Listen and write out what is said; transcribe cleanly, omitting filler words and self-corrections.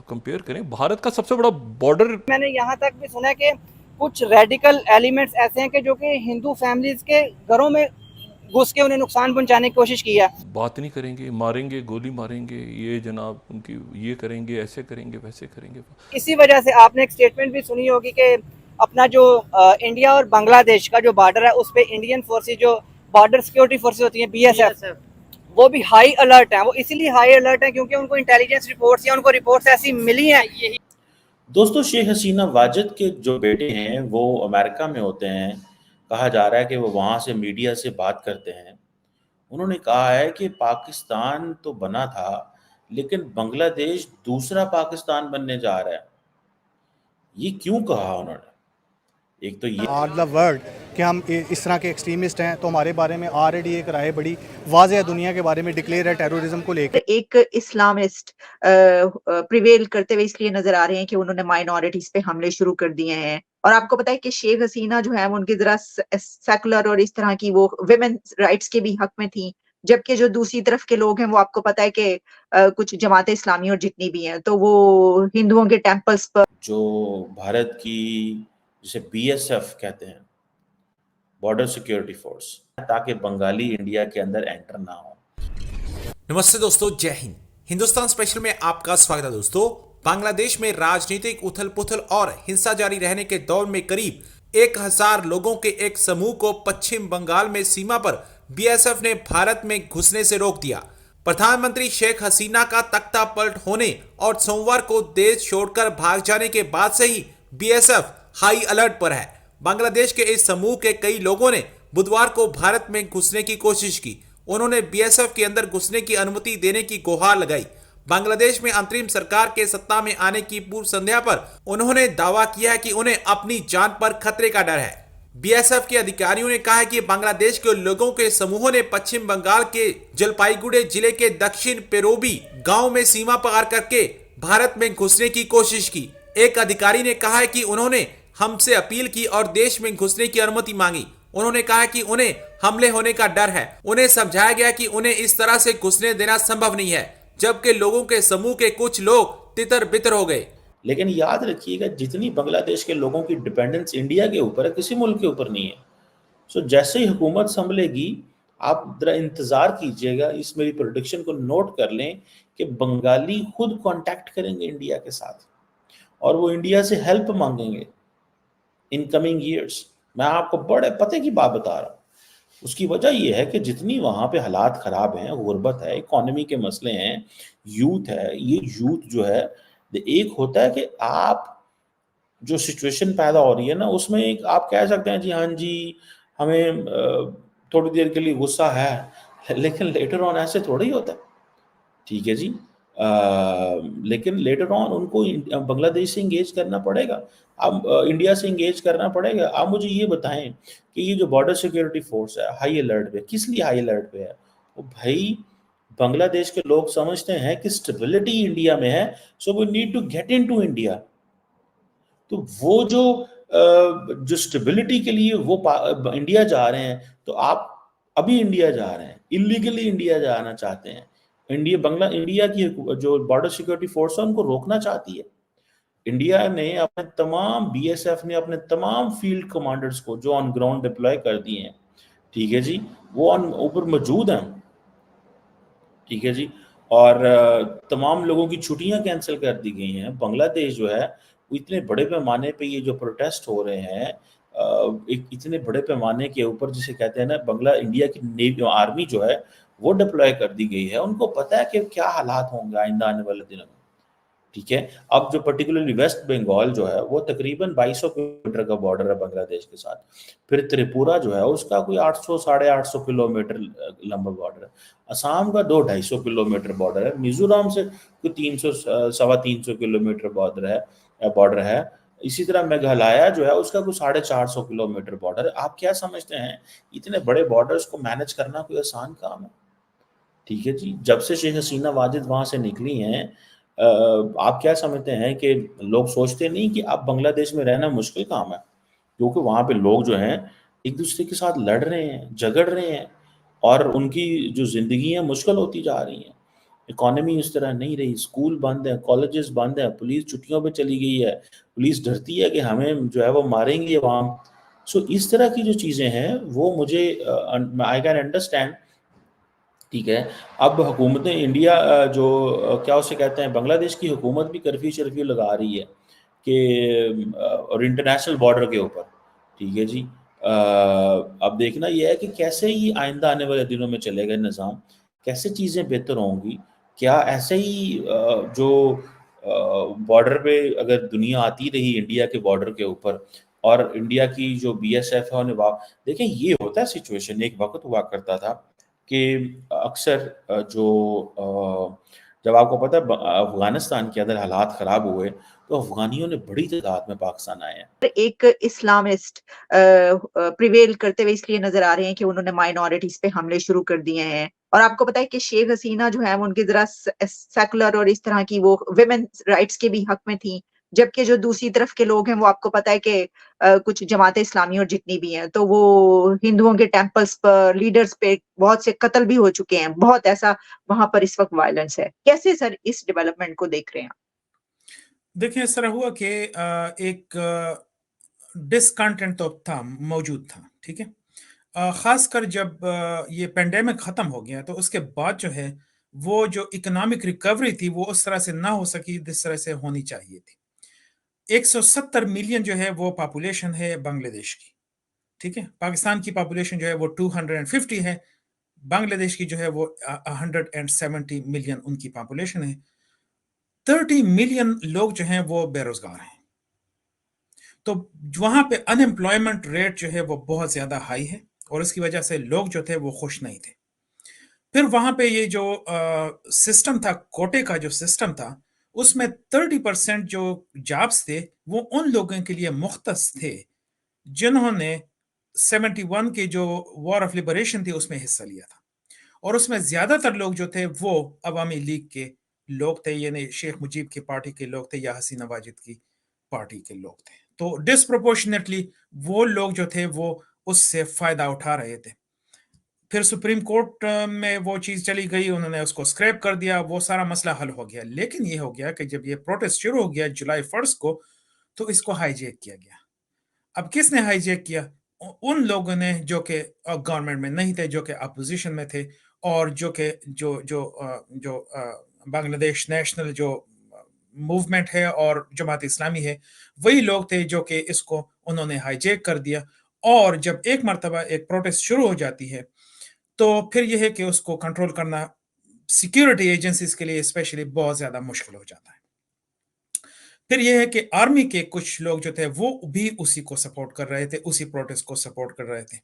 Compare करें, भारत का सबसे बड़ा बॉर्डर। मैंने यहाँ तक भी सुना है कि कुछ रेडिकल एलिमेंट्स ऐसे हैं कि जो कि हिंदू फैमिलीज के घरों में घुस के उन्हें नुकसान पहुंचाने की कोशिश की है। बात नहीं करेंगे, मारेंगे, गोली मारेंगे, ये जनाब उनकी ये करेंगे, ऐसे करेंगे, वैसे करेंगे। इसी वजह से आपने एक स्टेटमेंट भी सुनी होगी कि अपना जो इंडिया और बांग्लादेश का जो बॉर्डर है उस पे इंडियन फोर्सेज जो बॉर्डर सिक्योरिटी फोर्सेज होती हैं BSF, वो भी हाई अलर्ट हैं। वो इसीलिए हाई अलर्ट हैं क्योंकि उनको इंटेलिजेंस रिपोर्ट्स या उनको रिपोर्ट्स ऐसी मिली हैं। यही दोस्तों, शेख हसीना वाजिद के जो बेटे हैं वो अमेरिका में होते हैं। कहा जा रहा है कि वो वहाँ से मीडिया से बात करते हैं। उन्होंने कहा है कि पाकिस्तान तो बना था, लेकिन बांग्लादेश दूसरा पाकिस्तान बनने जा रहा है। ये क्यों कहा उन्होंने? एक तो ये ऑल द वर्ल्ड कि हम इस तरह के एक्सट्रीमिस्ट हैं, तो हमारे बारे में ऑलरेडी एक राय बड़ी वाज़ेह है दुनिया के बारे में डिक्लेयर है टेररिज्म को लेकर। एक इस्लामिस्ट प्रिवेल करते हुए इसलिए नजर आ रहे हैं कि उन्होंने माइनॉरिटीज पे हमले शुरू कर दिए हैं। और आपको पता है कि शेख हसीना जो है वो उनकी जरा सेकुलर और इस तरह की वो विमेन राइट्स के भी हक में थी, जबकि जो दूसरी तरफ के लोग हैं वो आपको पता है कि कुछ जमात इस्लामी और जितनी भी हैं तो वो हिंदुओं के टेम्पल्स पर जो भारत की जिसे BSF कहते हैं, बॉर्डर सिक्योरिटी फोर्स, ताकि बंगाली इंडिया के अंदर एंटर ना हो। नमस्ते दोस्तों, जय हिंद। हिंदुस्तान स्पेशल में आपका स्वागत है। दोस्तों, बांग्लादेश में राजनीतिक उथल पुथल और हिंसा जारी रहने के दौर में करीब 1000 लोगों के एक समूह को पश्चिम बंगाल में सीमा पर BSF ने भारत में घुसने से रोक दिया। प्रधानमंत्री शेख हसीना का तख्ता पलट होने और सोमवार को देश छोड़कर भाग जाने के बाद से ही BSF हाई अलर्ट पर है। बांग्लादेश के इस समूह के कई लोगों ने बुधवार को भारत में घुसने की कोशिश की। उन्होंने BSF के अंदर घुसने की अनुमति देने की गुहार लगाई। बांग्लादेश में अंतरिम सरकार के सत्ता में आने की पूर्व संध्या पर उन्होंने दावा किया कि उन्हें अपनी जान पर खतरे का डर है। BSF के अधिकारियों ने कहा है कि बांग्लादेश के लोगों के समूहों ने पश्चिम बंगाल के जलपाईगुड़े जिले के दक्षिण पेरोबी गांव में सीमा पार करके भारत में घुसने की कोशिश की। एक अधिकारी ने कहा है कि उन्होंने हमसे अपील की और देश में घुसने की अनुमति मांगी। उन्होंने कहा कि उन्हें हमले होने का डर है। उन्हें समझाया गया कि उन्हें इस तरह से घुसने देना संभव नहीं है, जबकि लोगों के समूह के कुछ लोग तितर बितर हो गए। लेकिन याद रखिएगा, जितनी बांग्लादेश के लोगों की डिपेंडेंस इंडिया के ऊपर है, किसी मुल्क के ऊपर नहीं है। सो जैसे ही हुकूमत संभलेगी, आप जरा इंतजार कीजिएगा। इस मेरी प्रेडिक्शन को नोट कर लें कि बंगाली खुद कांटेक्ट करेंगे इंडिया के साथ और वो इंडिया से हेल्प मांगेंगे इन कमिंग ईयर्स। मैं आपको बड़े पते की बात बता रहा हूँ। उसकी वजह यह है कि जितनी वहाँ पे हालात ख़राब हैं, गुर्बत है, इकोनॉमी के मसले हैं, यूथ है। ये यूथ जो है, एक होता है कि आप जो सिचुएशन पैदा हो रही है ना, उसमें एक आप कह सकते हैं जी हाँ जी, हमें थोड़ी देर के लिए गुस्सा है, लेकिन लेटर ऑन ऐसे थोड़ा ही होता है। ठीक है जी। लेकिन लेटर ऑन उनको बांग्लादेश से इंगेज करना पड़ेगा, अब इंडिया से इंगेज करना पड़ेगा। आप मुझे ये बताएं कि ये जो बॉर्डर सिक्योरिटी फोर्स है हाई अलर्ट पे, किस लिए हाई अलर्ट पे है? वो भाई, बांग्लादेश के लोग समझते हैं कि स्टेबिलिटी इंडिया में है, so we need to get into India. तो वो जो स्टेबिलिटी के लिए वो इंडिया जा रहे हैं, तो आप अभी इंडिया जा रहे हैं, इलीगली इंडिया जाना चाहते हैं। इंडिया की जो बॉर्डर सिक्योरिटी फोर्स है उनको रोकना चाहती है। इंडिया ने अपने तमाम BSF ने अपने तमाम फील्ड कमांडर्स को जो ऑन ग्राउंड डिप्लॉय कर दिए हैं, ठीक है जी, वो ऊपर मौजूद हैं। ठीक है जी। और तमाम लोगों की छुट्टियां कैंसिल कर दी गई हैं। बांग्लादेश जो है, इतने बड़े पैमाने पे ये जो प्रोटेस्ट हो रहे हैं, एक इतने बड़े पैमाने के ऊपर जिसे कहते हैं ना, इंडिया की नेवी आर्मी जो है वो डिप्लॉय कर दी गई है। उनको पता है कि क्या हालात होंगे आइंदा आने वाले दिनों में। ठीक है। अब जो पर्टिकुलरली वेस्ट बंगाल जो है वो तकरीबन 2200 किलोमीटर का बॉर्डर है बांग्लादेश के साथ। फिर त्रिपुरा जो है उसका कोई 800 850 किलोमीटर लंबा बॉर्डर है। असम का 200-250 किलोमीटर बॉर्डर है। मिजोरम से कोई 300 350 किलोमीटर बॉर्डर है। इसी तरह मेघालय जो है उसका कोई 450 किलोमीटर बॉर्डर है। आप क्या समझते हैं इतने बड़े बॉर्डर्स को मैनेज करना कोई आसान काम है? ठीक है जी। जब से शेख हसीना वाजिद वहां से निकली हैं, आप क्या समझते हैं कि लोग सोचते नहीं कि अब बांग्लादेश में रहना मुश्किल काम है, क्योंकि वहाँ पे लोग जो हैं एक दूसरे के साथ लड़ रहे हैं, झगड़ रहे हैं और उनकी जो ज़िंदगी है मुश्किल होती जा रही हैं। اکانومی اس طرح نہیں رہی, اسکول بند ہیں, کالجز بند ہیں, پولیس چھٹیوں پہ چلی گئی ہے, پولیس ڈرتی ہے کہ ہمیں جو ہے وہ ماریں گے عوام. سو اس طرح کی جو چیزیں ہیں وہ مجھے آئی کین انڈرسٹینڈ. ٹھیک ہے, اب حکومتیں انڈیا جو کیا اسے کہتے ہیں, بنگلہ دیش کی حکومت بھی کرفیو شرفیو لگا رہی ہے کہ اور انٹرنیشنل بارڈر کے اوپر. ٹھیک ہے جی, اب دیکھنا یہ ہے کہ کیسے یہ آئندہ آنے والے دنوں میں چلے گا نظام, کیسے چیزیں بہتر ہوں گی. کیا ایسے ہی جو بارڈر پہ اگر دنیا آتی رہی انڈیا کے بارڈر کے اوپر, اور انڈیا کی جو بی ایس ایف ہے انہیں دیکھیں یہ ہوتا ہے سچویشن. ایک وقت ہوا کرتا تھا کہ اکثر جو جب آپ کو پتہ ہے افغانستان کے اندر حالات خراب ہوئے تو افغانیوں نے بڑی تعداد میں پاکستان آئے ہیں. ایک اسلامسٹ پریویل کرتے ہوئے اس لیے نظر آ رہے ہیں کہ انہوں نے مائنورٹیز پہ حملے شروع کر دیے ہیں. اور آپ کو پتا ہے کہ شیخ حسینہ جو ہے ان کی ذرا سیکولر اور اس طرح کی وہ ویمن رائٹس کے بھی حق میں تھیں, جبکہ جو دوسری طرف کے لوگ ہیں وہ آپ کو پتا ہے کہ کچھ جماعت اسلامی اور جتنی بھی ہیں تو وہ ہندوؤں کے ٹیمپلز پر, لیڈرز پہ بہت سے قتل بھی ہو چکے ہیں. بہت ایسا وہاں پر اس وقت وائلنس ہے. کیسے سر اس ڈیولپمنٹ کو دیکھ رہے ہیں؟ دیکھیں اس طرح ہوا کہ ایک ڈسکنٹینٹ تو تھا, موجود تھا. ٹھیک ہے, خاص کر جب یہ پینڈیمک ختم ہو گیا تو اس کے بعد جو ہے وہ جو اکنامک ریکوری تھی وہ اس طرح سے نہ ہو سکی جس طرح سے ہونی چاہیے تھی. 170 ملین جو ہے وہ پاپولیشن ہے بنگلہ دیش کی. ٹھیک ہے, پاکستان کی پاپولیشن جو ہے وہ 250 ہے, بنگلہ دیش کی جو ہے وہ 170 ملین ان کی پاپولیشن ہے. 30 ملین لوگ جو ہیں وہ بے روزگار ہیں. تو وہاں پہ ان امپلائمنٹ ریٹ جو ہے وہ بہت زیادہ ہائی ہے اور اس کی وجہ سے لوگ جو تھے وہ خوش نہیں تھے. پھر وہاں پہ یہ جو سسٹم تھا, کوٹے کا جو سسٹم تھا, اس میں 30% جو جابس تھے وہ ان لوگوں کے لیے مختص تھے جنہوں نے 71 کے جو وار آف لبریشن تھی اس میں حصہ لیا تھا. اور اس میں زیادہ تر لوگ جو تھے وہ عوامی لیگ کے لوگ تھے, یعنی شیخ مجیب کی پارٹی کے لوگ تھے یا حسینہ واجد کی پارٹی کے لوگ تھے. تو ڈسپروپورشنیٹلی وہ لوگ جو تھے وہ اس سے فائدہ اٹھا رہے تھے. پھر سپریم کورٹ میں وہ چیز چلی گئی, انہوں نے اس کو اسکریپ کر دیا, وہ سارا مسئلہ حل ہو گیا. لیکن یہ ہو گیا کہ جب یہ پروٹیسٹ شروع ہو گیا جولائی 1 کو تو اس کو ہائی جیک کیا گیا. اب کس نے ہائی جیک کیا؟ ان لوگوں نے جو کہ گورنمنٹ میں نہیں تھے, جو کہ اپوزیشن میں تھے, اور جو کہ جو بنگلہ دیش نیشنل جو موومنٹ ہے اور جماعت اسلامی ہے, وہی لوگ تھے جو کہ اس کو انہوں نے ہائی جیک کر دیا. اور جب ایک مرتبہ ایک پروٹیسٹ شروع ہو جاتی ہے تو پھر یہ ہے کہ اس کو کنٹرول کرنا سیکیورٹی ایجنسیز کے لیے اسپیشلی بہت زیادہ مشکل ہو جاتا ہے. پھر یہ ہے کہ آرمی کے کچھ لوگ جو تھے وہ بھی اسی کو سپورٹ کر رہے تھے, اسی پروٹیسٹ کو سپورٹ کر رہے تھے.